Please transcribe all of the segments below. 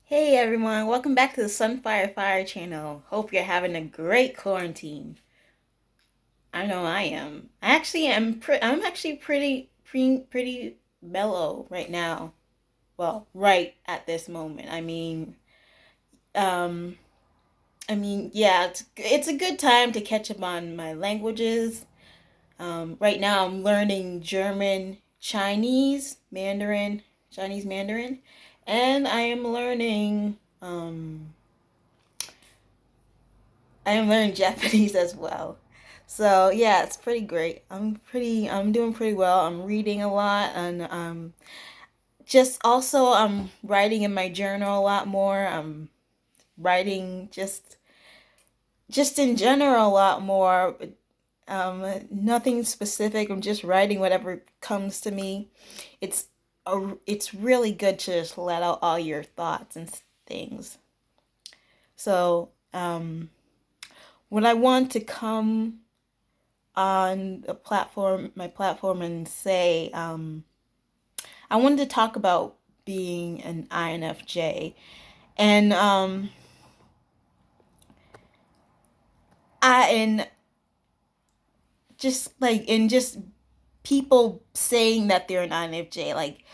Hey everyone, welcome back to the Sunfire Fire channel. Hope you're having a great quarantine. I know I am. I actually am. I'm actually pretty mellow right now. Well, right at this moment. Um, yeah, it's a good time to catch up on my languages. Right now I'm learning German, Chinese Mandarin, and I am learning Japanese as well. So yeah, it's pretty great. I'm doing pretty well. I'm reading a lot and just also I'm writing in my journal a lot more. I'm writing just in general a lot more. Nothing specific. I'm just writing whatever comes to me. It's it's really good to just let out all your thoughts and things. So, when I want to come on my platform, and say, I wanted to talk about being an INFJ, and and just people saying that they're an INFJ. Like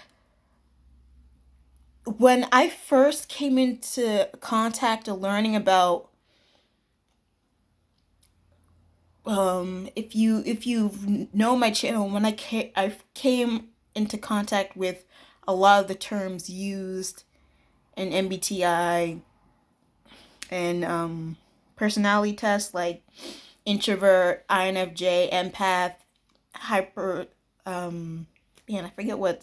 when I first came into contact or learning about, if you know my channel, when I came into contact with a lot of the terms used in MBTI and personality tests like introvert, INFJ, empath, hyper. Man, I forget what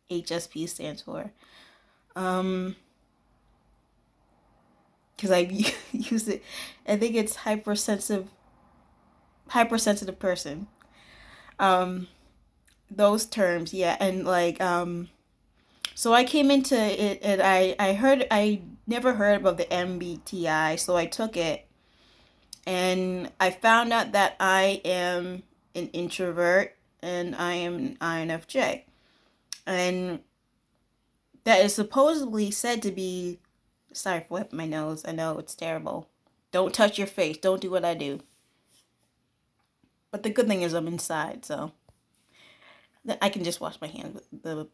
HSP stands for. Um, because I use it. I think it's hypersensitive person. Um, those terms, yeah, and so I came into it, and I never heard about the MBTI, so I took it, and I found out that I am an introvert and I am an INFJ. And that is supposedly said to be, sorry for whipping my nose, I know it's terrible. Don't touch your face, don't do what I do. But the good thing is I'm inside, so I can just wash my hands. The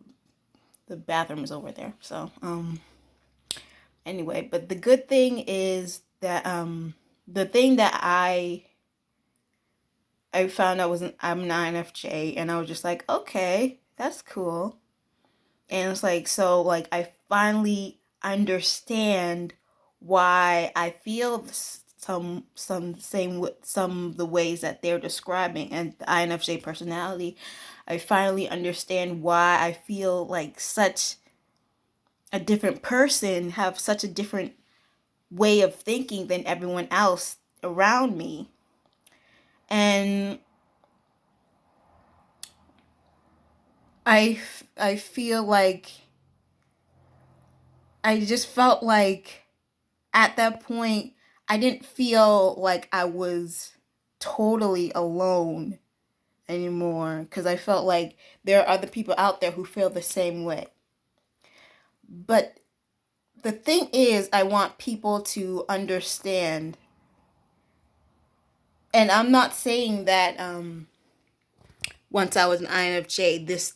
bathroom is over there. So, anyway, but the good thing is that the thing that I found out I'm an INFJ, and I was just like, okay, that's cool. And it's like, so like I finally understand why I feel some same with some of the ways that they're describing, and the INFJ personality. I finally understand why I feel like such a different person, have such a different way of thinking than everyone else around me. And I feel like I just felt like at that point I didn't feel like I was totally alone anymore, because I felt like there are other people out there who feel the same way. But the thing is, I want people to understand, and I'm not saying that once I was an INFJ, this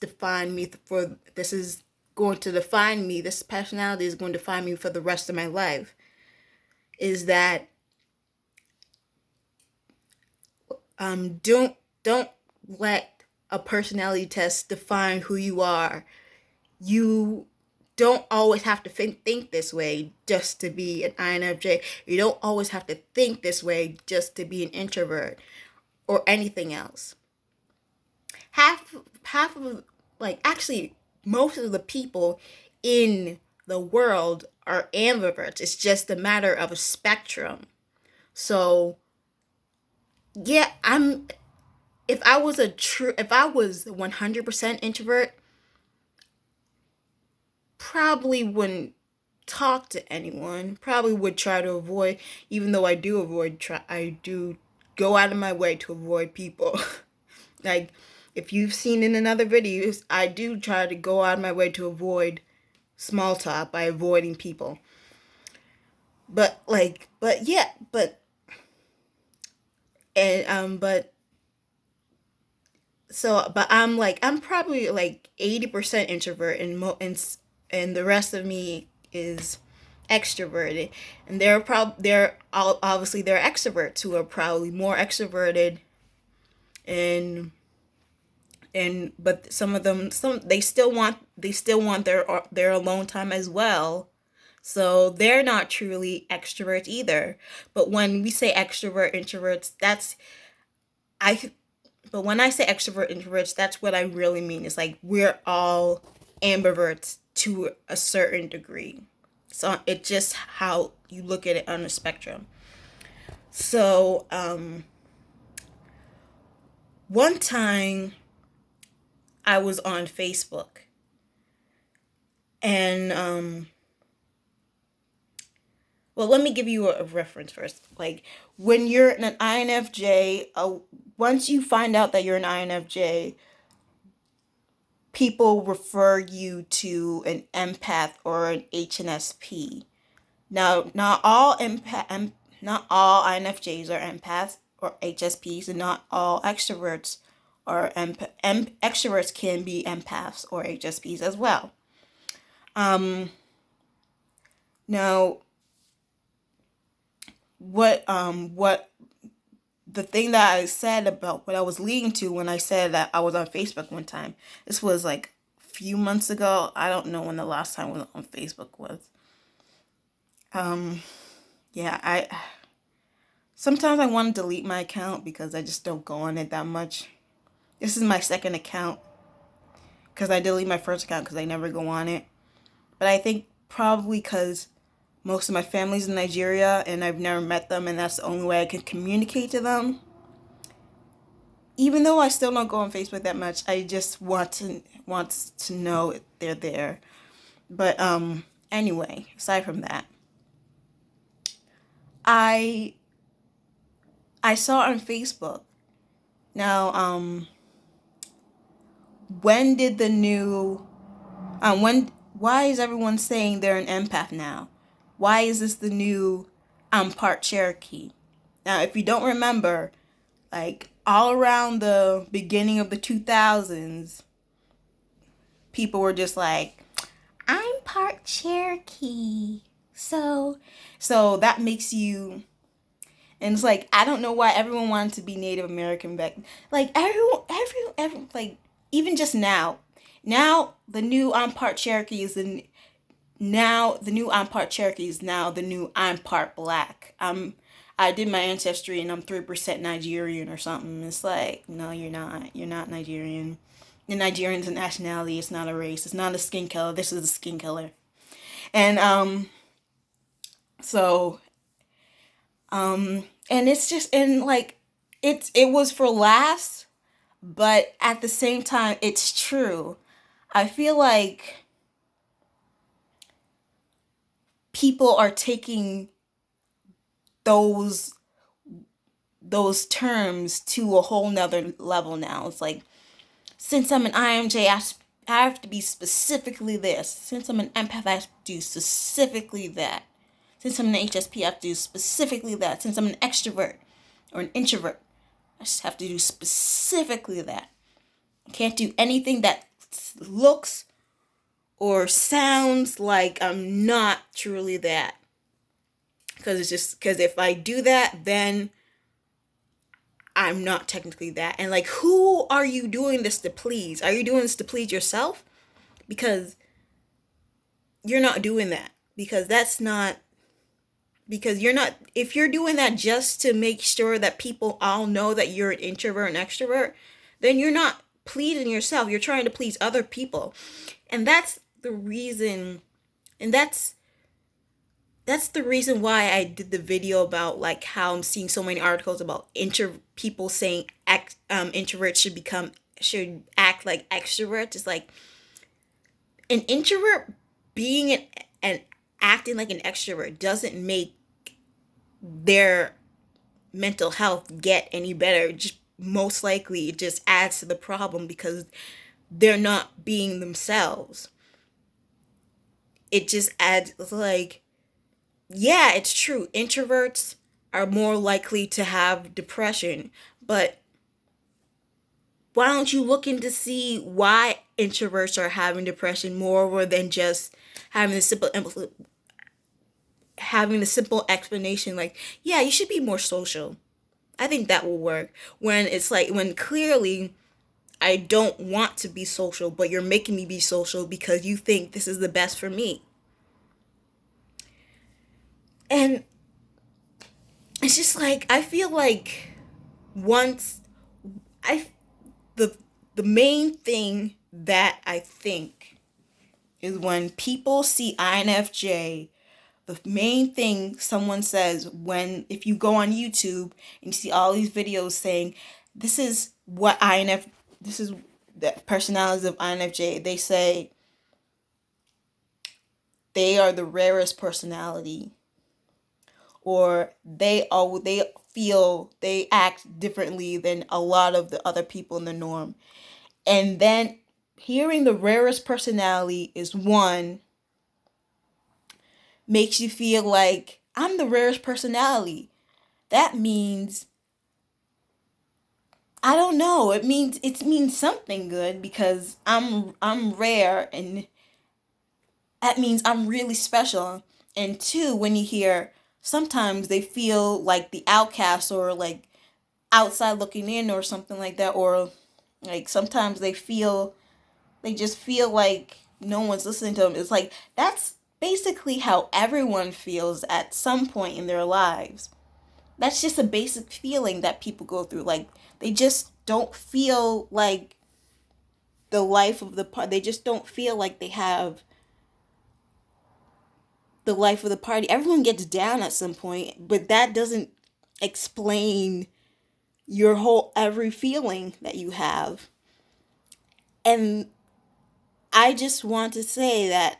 is going to define me, this personality is going to define me for the rest of my life. Is that don't let a personality test define who you are. You don't always have to think this way just to be an INFJ. You don't always have to think this way just to be an introvert or anything else. Half half of like actually most of the people in the world are ambiverts. It's just a matter of a spectrum. So yeah, if I was 100% introvert, probably wouldn't talk to anyone. Probably would try to avoid, even though I do go out of my way to avoid people. Like if you've seen in another videos, I do try to go out of my way to avoid small talk, by avoiding people. But like, but yeah, but but I'm probably like 80% introvert, and the rest of me is extroverted. And obviously there are extroverts who are probably more extroverted, and but some of them, they still want their alone time as well. So they're not truly extroverts either. But when we say extrovert introverts, I but when I say extrovert introverts, that's what I really mean. It's like we're all ambiverts to a certain degree. So it's just how you look at it on the spectrum. So one time I was on Facebook, and well, let me give you a reference first. Like, when you're an INFJ, once you find out that you're an INFJ, people refer you to an empath or an HNSP. Now, not all INFJs are empaths or HSPs, and not all extroverts extroverts can be empaths or HSPs as well. Now, what the thing that I said about what I was leading to when I said that I was on Facebook one time. This was like a few months ago. I don't know when the last time I was on Facebook was. Yeah, I sometimes I want to delete my account because I just don't go on it that much. This is my second account because I deleted my first account because I never go on it. But I think probably because most of my family's in Nigeria and I've never met them, and that's the only way I can communicate to them. Even though I still don't go on Facebook that much, I just want to know they're there. But anyway, aside from that, I I saw on Facebook. Now, when did the new when why is everyone saying they're an empath now? Why is this the new part Cherokee? Now, if you don't remember, like all around the beginning of the 2000s, people were just like, I'm part Cherokee. So that makes you, and it's like, I don't know why everyone wanted to be Native American back. Like everyone, like, even just now the new I'm part Cherokee is the new I'm part Cherokee is now the new I'm part black. I did my ancestry and I'm 3% Nigerian or something. It's like, no, you're not. You're not Nigerian. The Nigerian's a nationality. It's not a race. It's not a skin color. This is a skin color. And so and it's just, and like, it was for laughs, but at the same time it's true. I feel like people are taking those those terms to a whole nother level now. It's like, since I'm an INFJ, I have to be specifically this. Since I'm an empath, I have to do specifically that. Since I'm an HSP, I have to do specifically that. Since I'm an extrovert or an introvert, I just have to do specifically that. I can't do anything that looks or sounds like I'm not truly that. Because if I do that, then I'm not technically that. And like, who are you doing this to please? Are you doing this to please yourself? Because you're not doing that. Because you're not, if you're doing that just to make sure that people all know that you're an introvert and extrovert, then you're not pleasing yourself. You're trying to please other people. And that's the reason, and that's the reason why I did the video about like how I'm seeing so many articles about people saying introverts should act like extroverts. It's like, an introvert being an acting like an extrovert doesn't make their mental health get any better. Just most likely it just adds to the problem because they're not being themselves. it just adds like, yeah, it's true. Introverts are more likely to have depression, but why don't you look into see why introverts are having depression more than just having the simple explanation like, yeah, you should be more social. I think that will work. When it's like, when clearly I don't want to be social, but you're making me be social because you think this is the best for me. And it's just like, I feel like once I the the main thing that I think is when people see INFJ, the main thing someone says when, if you go on YouTube and you see all these videos saying this is what this is the personalities of INFJ, they say they are the rarest personality, or they feel they act differently than a lot of the other people in the norm. And then hearing the rarest personality is one makes you feel like I'm the rarest personality. That means, I don't know, it means something good because I'm rare, and that means I'm really special. And two, when you hear sometimes they feel like the outcast or like outside looking in or something like that, or like sometimes they just feel like no one's listening to them. It's like that's basically how everyone feels at some point in their lives. That's just a basic feeling that people go through. Like they just don't feel like the life of the party. They just don't feel like they have the life of the party. Everyone gets down at some point, but that doesn't explain your whole every feeling that you have. And I just want to say that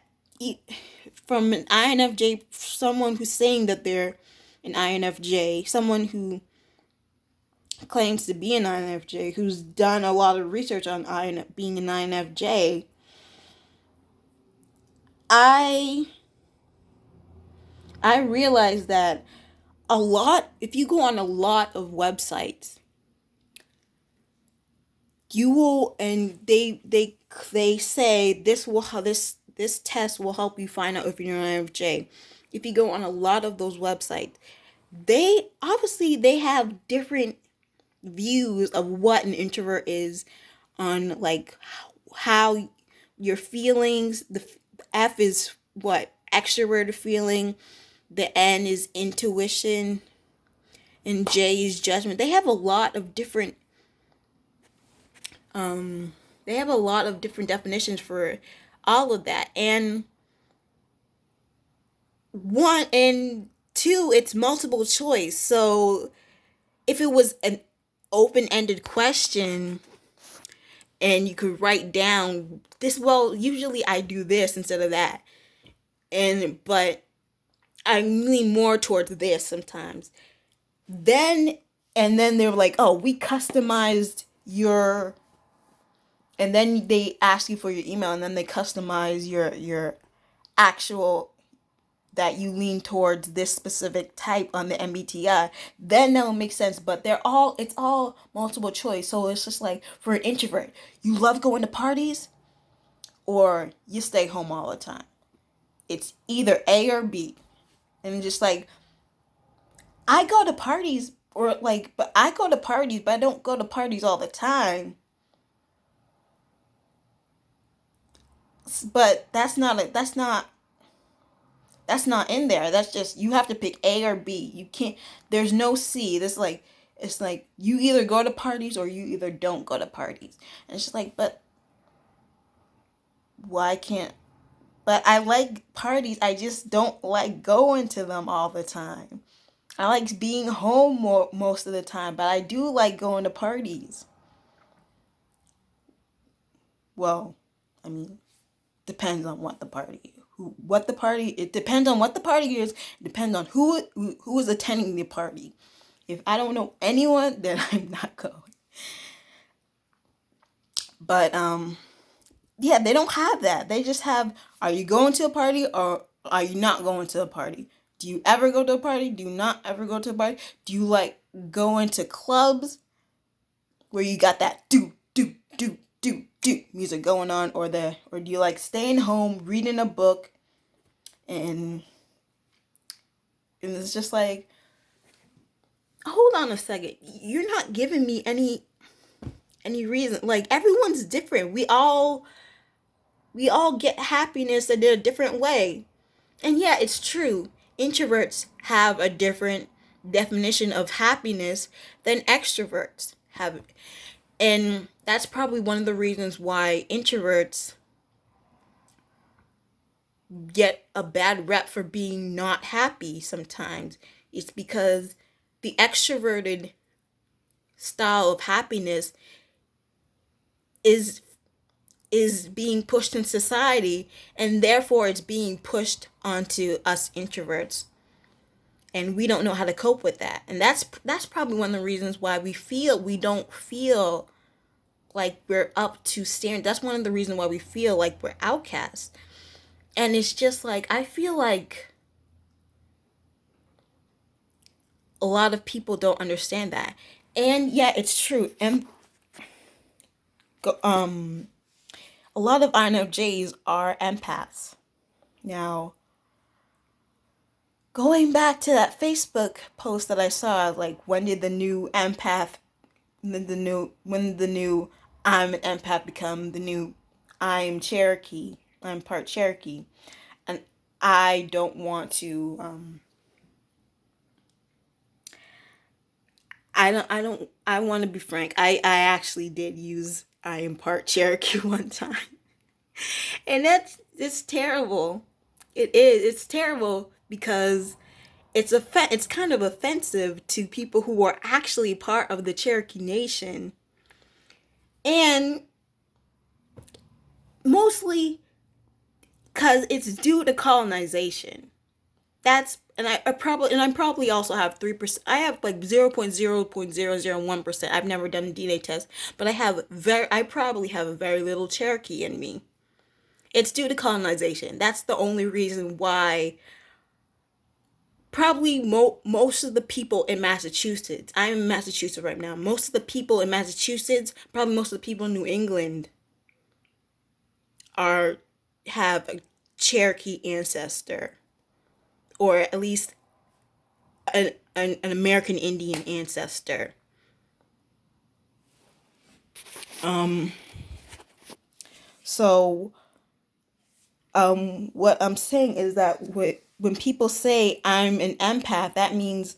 from an INFJ, someone who's saying that they're an INFJ, someone who claims to be an INFJ, who's done a lot of research on being an INFJ, I I realize that if you go on a lot of websites, you will, and they say this test will help you find out if you're an INFJ. If you go on a lot of those websites, they have different views of what an introvert is, on like how your feelings. The F is what extroverted feeling, the N is intuition, and J is judgment. They have a lot of different definitions for all of that. And one and two, it's multiple choice. So if it was an open-ended question and you could write down this, well, usually I do this instead of that. But I lean more towards this sometimes. Then and then they're like, "Oh, we customized your," and then they ask you for your email, and then they customize your actual, that you lean towards this specific type on the MBTI. Then that will make sense. But it's all multiple choice. So it's just like, for an introvert, you love going to parties or you stay home all the time. It's either A or B. And just like, I go to parties, or like, but I go to parties, but I don't go to parties all the time. But that's not in there. That's just, you have to pick A or B. You can't. There's no C. This like, it's like you either go to parties or you either don't go to parties. And it's just like, but why can't? But I like parties. I just don't like going to them all the time. I like being home most of the time, but I do like going to parties. Well, I mean, depends on what the party, it depends on what the party is. It depends on who is attending the party. If I don't know anyone, then I'm not going. But yeah, they don't have that. They just have, are you going to a party or are you not going to a party? Do you ever go to a party? Do you not ever go to a party? Do you like going to clubs where you got that do music going on, or do you like staying home reading a book, and it's just like, hold on a second, you're not giving me any reason. Like, everyone's different. We all get happiness in a different way. And yeah, it's true. Introverts have a different definition of happiness than extroverts have. And that's probably one of the reasons why introverts get a bad rep for being not happy sometimes. It's because the extroverted style of happiness is is being pushed in society, and therefore it's being pushed onto us introverts, and we don't know how to cope with that. And that's probably one of the reasons why we don't feel like we're up to standard. That's one of the reasons why we feel like we're outcasts. And it's just like, I feel like a lot of people don't understand that. And yeah, it's true. And a lot of INFJs are empaths. Now, going back to that Facebook post that I saw, like, when did the new empath, when the new I'm an empath become the new I'm part Cherokee, and I don't want to. I want to be frank. I actually did use I am part Cherokee one time, and it's terrible. It is. It's terrible because it's kind of offensive to people who are actually part of the Cherokee Nation, and mostly because it's due to colonization. That's I'm probably also have 3%. I have like 0.0.001%. I've never done a DNA test, but I probably have a very little Cherokee in me. It's due to colonization. That's the only reason why. Probably most of the people in Massachusetts. I'm in Massachusetts right now. Most of the people in Massachusetts, probably most of the people in New England, are have a Cherokee ancestor, or at least an American Indian ancestor. Um. So, what I'm saying is that when people say I'm an empath, that means,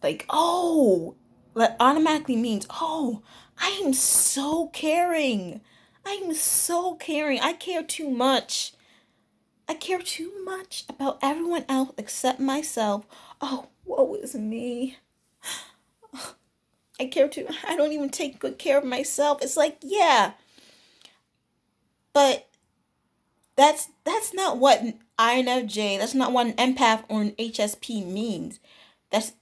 like, oh, that automatically means, oh, I am so caring. I am so caring. I care too much. I care too much about everyone else except myself. Oh, woe is me. I don't even take good care of myself. It's like, yeah, but that's not what INFJ, that's not what an empath or an HSP means. That's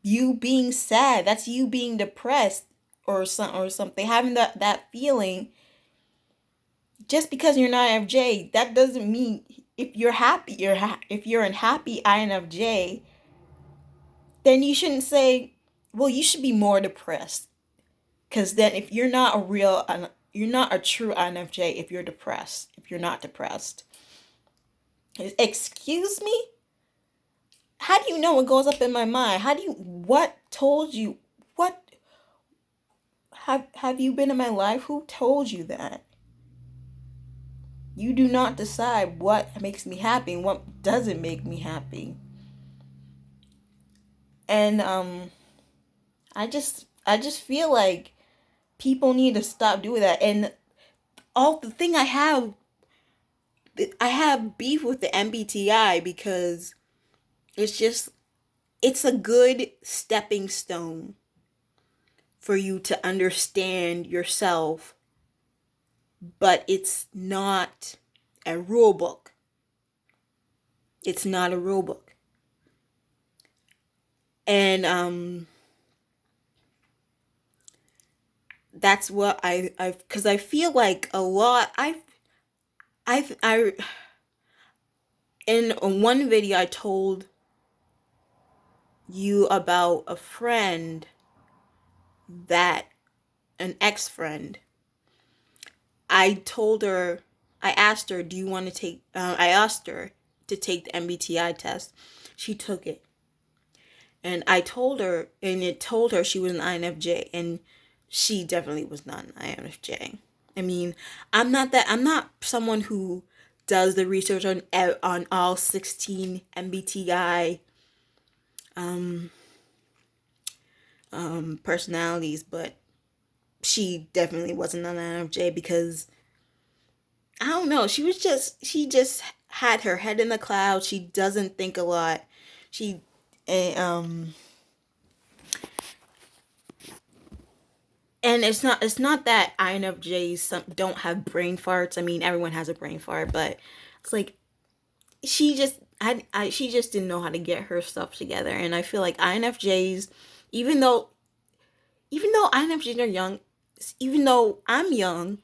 you being sad. That's you being depressed, or something. Having that feeling. Just because you're not INFJ, that doesn't mean if you're happy, if you're an happy INFJ, then you shouldn't say, well, you should be more depressed. Because then, if you're not a true INFJ if you're depressed. If you're not depressed, excuse me. How do you know what goes up in my mind? What told you? What have you been in my life? Who told you that? You do not decide what makes me happy and what doesn't make me happy. And I just feel like people need to stop doing that. And all the thing I have beef with the MBTI because it's it's a good stepping stone for you to understand yourself, but it's not a rule book. It's not a rule book. And that's what because I feel like a lot I in one video I told you about a friend that an ex-friend. I told her, I asked her, do you want to take, I asked her to take the MBTI test. She took it. And I told her, and it told her she was an INFJ, and she definitely was not an INFJ. I mean, I'm not someone who does the research on all 16 MBTI um, personalities, but she definitely wasn't an INFJ because I don't know. She just had her head in the clouds. She doesn't think a lot. She eh, um and it's not that INFJs don't have brain farts. I mean, everyone has a brain fart, but it's like she just didn't know how to get her stuff together. And I feel like INFJs, even though INFJs are young, even though I'm young,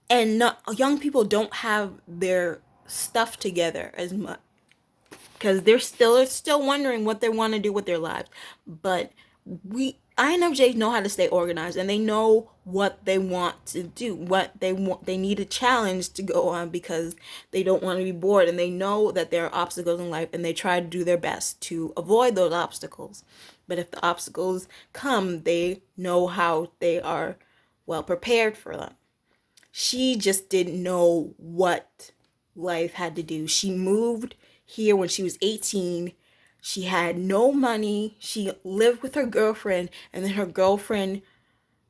and not, young people don't have their stuff together as much because they're still wondering what they want to do with their lives. But we INFJs know how to stay organized, and they know what they want to do, what they want. They need a challenge to go on because they don't want to be bored, and they know that there are obstacles in life, and they try to do their best to avoid those obstacles. But if the obstacles come, they know how they are well prepared for them. She just didn't know what life had to do. She moved here when she was 18. She had no money. She lived with her girlfriend, and then her girlfriend,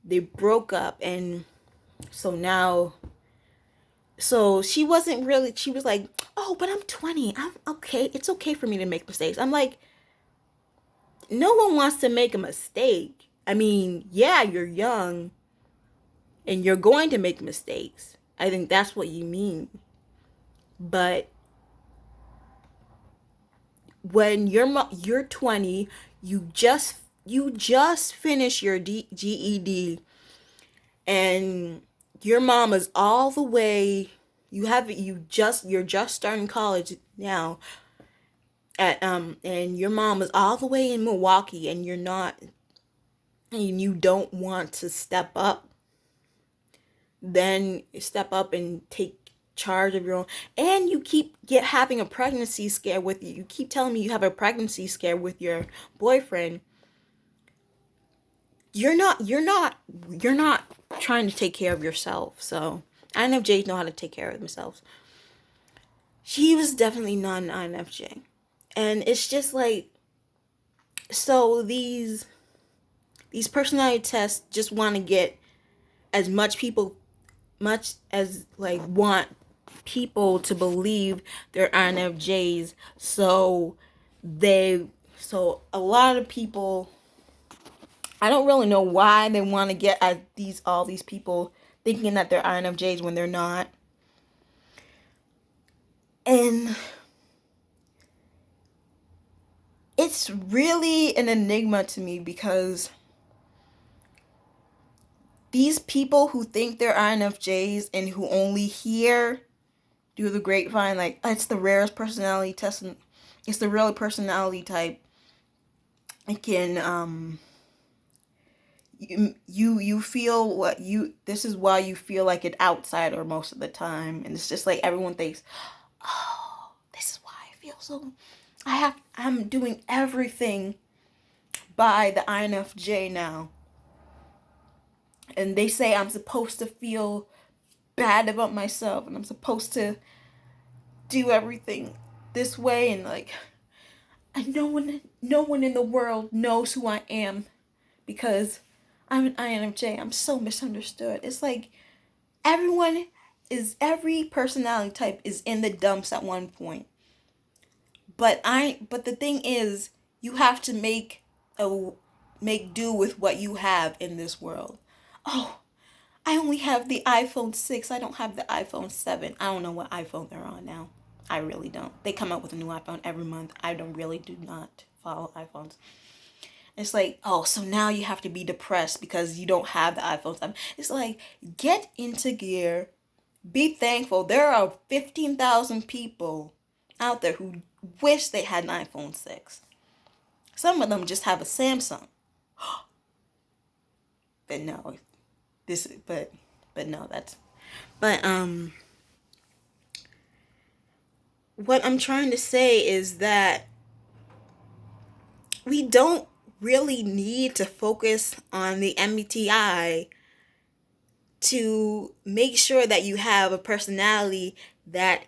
they broke up. And so now, so she wasn't really, she was like, oh, but I'm 20. I'm okay. It's okay for me to make mistakes. I'm like, no one wants to make a mistake. I mean, yeah, you're young and you're going to make mistakes. I think that's what you mean. But when you're 20, you just finish your GED, and your mom is all the way, you're just starting college now, and your mom is all the way in Milwaukee, and you don't want to step up and take charge of your own. And you keep get having a pregnancy scare with you keep telling me you have a pregnancy scare with your boyfriend. You're not trying to take care of yourself. So INFJs know how to take care of themselves. She was definitely not an INFJ. And it's just like, so these personality tests just want to get as much as like want people to believe they're INFJs. So a lot of people, I don't really know why they want to get at all these people thinking that they're INFJs when they're not. And it's really an enigma to me because these people who think they're INFJs and who only hear through the grapevine, like, it's the rarest personality test, and it's the real personality type. It can you feel what you this is why you feel like an outsider most of the time, and it's just like everyone thinks, oh, this is why I feel so, I'm doing everything by the INFJ now, and they say I'm supposed to feel bad about myself, and I'm supposed to do everything this way, and like, no one in the world knows who I am because I'm an INFJ. I'm so misunderstood. It's like every personality type is in the dumps at one point. But the thing is, you have to make do with what you have in this world. Oh, I only have the iPhone 6. I don't have the iPhone 7. I don't know what iPhone they're on now. I really don't. They come out with a new iPhone every month. I do not follow iPhones. It's like, oh, so now you have to be depressed because you don't have the iPhone 7. It's like, get into gear. Be thankful. There are 15,000 people out there who wish they had an iPhone 6. Some of them just have a Samsung. But no, but no, but what I'm trying to say is that we don't really need to focus on the MBTI to make sure that you have a personality that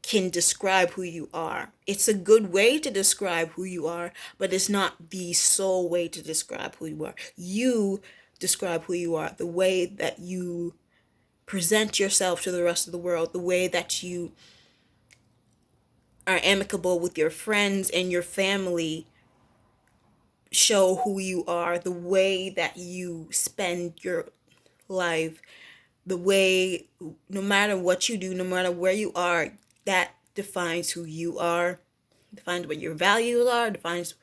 can describe who you are. It's a good way to describe who you are, but it's not the sole way to describe who you are. You describe who you are, the way that you present yourself to the rest of the world, the way that you are amicable with your friends and your family show who you are, the way that you spend your life, the way, no matter what you do, no matter where you are, that defines who you are, defines what your values are, defines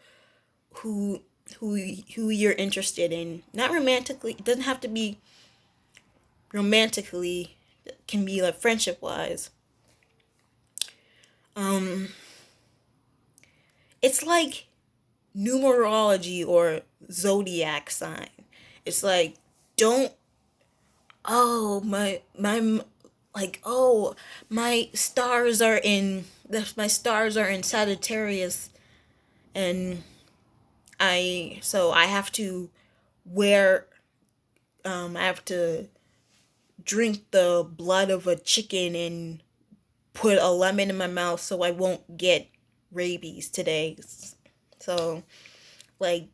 who who you're interested in. Not romantically, it doesn't have to be romantically, it can be like friendship wise. It's like numerology or zodiac sign. It's like, don't, oh, like, oh, my stars are in Sagittarius, and I have to wear, I have to drink the blood of a chicken and put a lemon in my mouth so I won't get rabies today. So, like,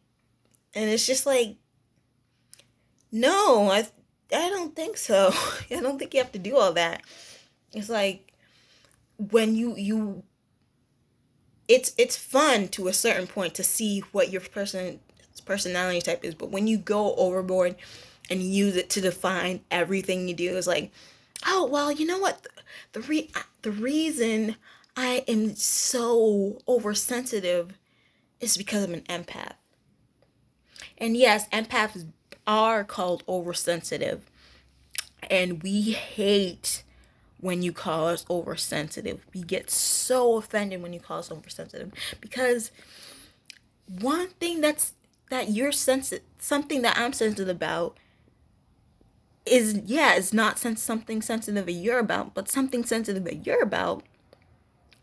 and it's just like, no, I don't think so. I don't think you have to do all that. It's like, when it's fun to a certain point to see what your personality type is, but when you go overboard and use it to define everything you do, it's like, oh, well, you know what, the reason I am so oversensitive is because I'm an empath. And yes, empaths are called oversensitive, and we hate when you call us oversensitive. We get so offended when you call us oversensitive, because one thing that you're sensitive, something that I'm sensitive about is, yeah, it's not something sensitive that you're about, but something sensitive that you're about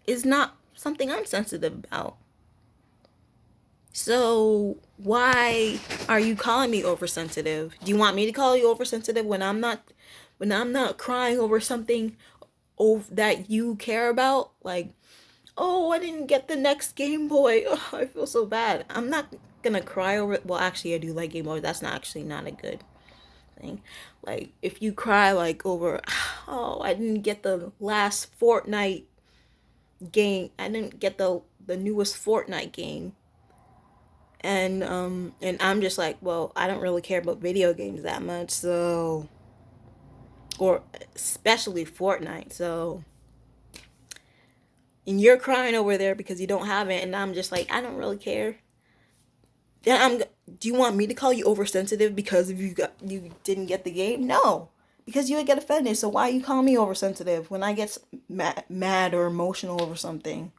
is not something I'm sensitive about. So why are you calling me oversensitive? Do you want me to call you oversensitive when I'm not crying over something that you care about? Like, oh, I didn't get the next Game Boy. Oh, I feel so bad. I'm not gonna cry over it. Well, actually, I do like Game Boy. That's not a good thing. Like, if you cry like over, oh, I didn't get the last Fortnite game. I didn't get the newest Fortnite game. And I'm just like, well, I don't really care about video games that much, so, or especially Fortnite. So, and you're crying over there because you don't have it, and I'm just like, I don't really care. Then do you want me to call you oversensitive because if you didn't get the game? No, because you would get offended. So why you call me oversensitive when I get mad or emotional over something?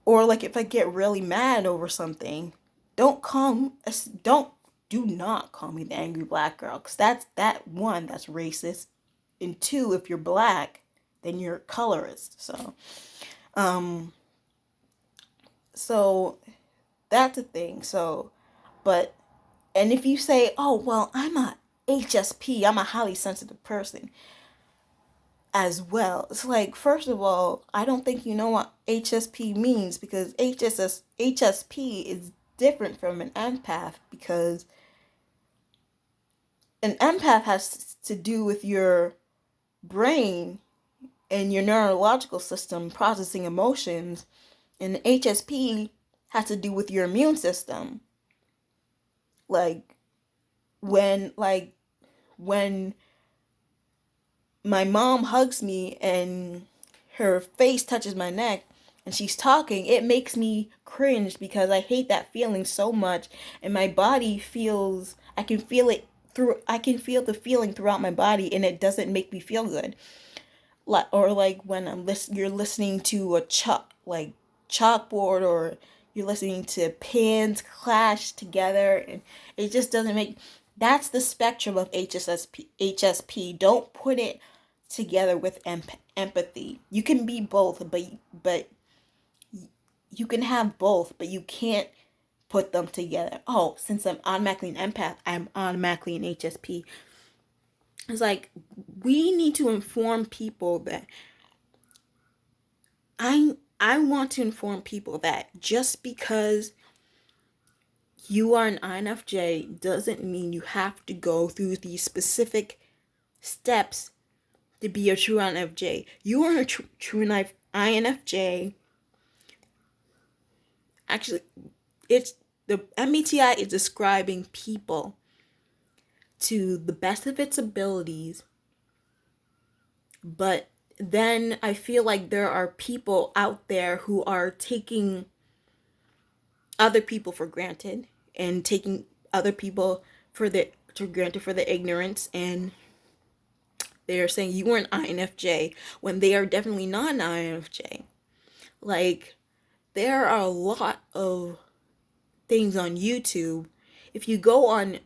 Or like, if I get really mad over something, don't don't do not call me the angry black girl, because that one, that's racist, and two, if you're black, then you're colorist. Um so that's a thing. So, but, and if you say, oh, well, I'm a HSP, I'm a highly sensitive person as well. It's like, first of all, I don't think you know what HSP means, because HSP is different from an empath, because an empath has to do with your brain and your neurological system processing emotions, and HSP has to do with your immune system. Like, when my mom hugs me and her face touches my neck, and she's talking, it makes me cringe because I hate that feeling so much, and my body feels, I can feel it through, I can feel the feeling throughout my body, and it doesn't make me feel good. Like, or like when you're listening to a chalkboard, or you're listening to pins clash together, and it just doesn't make. That's the spectrum of HSP. Don't put it together with empathy. You can be both, but you can have both, but you can't put them together. Oh, since I'm automatically an empath, I'm automatically an HSP. It's like, we need to inform people that I want to inform people that just because you are an INFJ doesn't mean you have to go through these specific steps to be a true INFJ. You are a true INFJ. Actually, it's the MBTI is describing people to the best of its abilities, but then I feel like there are people out there who are taking other people for granted, and taking other people for the to granted for the ignorance, and they are saying you were an INFJ when they are definitely not an INFJ. Like, there are a lot of things on YouTube. If you go on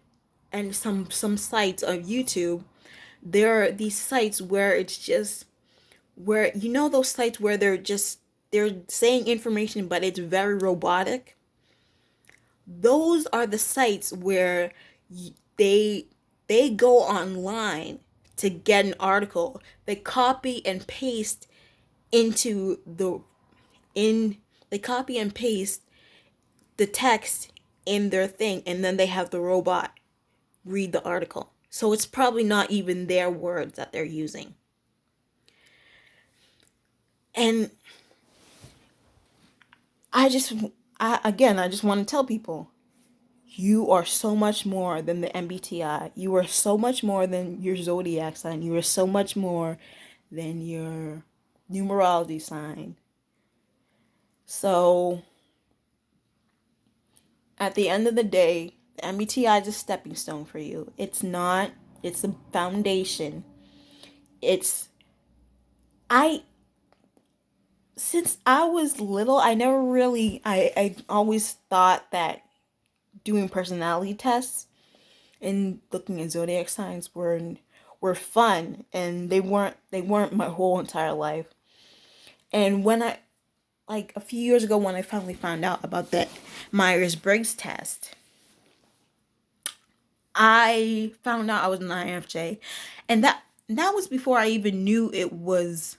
and some sites of YouTube, there are these sites where it's just, where, you know, those sites where they're saying information but it's very robotic. Those are the sites where they they go online to get an article. They copy and paste into the in they copy and paste the text in their thing, and then they have the robot read the article. So it's probably not even their words that they're using. And I just I just want to tell people, you are so much more than the MBTI. You are so much more than your zodiac sign. You are so much more than your numerology sign. So, at the end of the day, the MBTI is a stepping stone for you. It's not, it's a foundation. It's, I, since I was little, I never really, I always thought that doing personality tests and looking at zodiac signs were fun, and they weren't my whole entire life. And when I, like a few years ago, when I finally found out about that Myers-Briggs test, I found out I was an INFJ, and that was before I even knew it was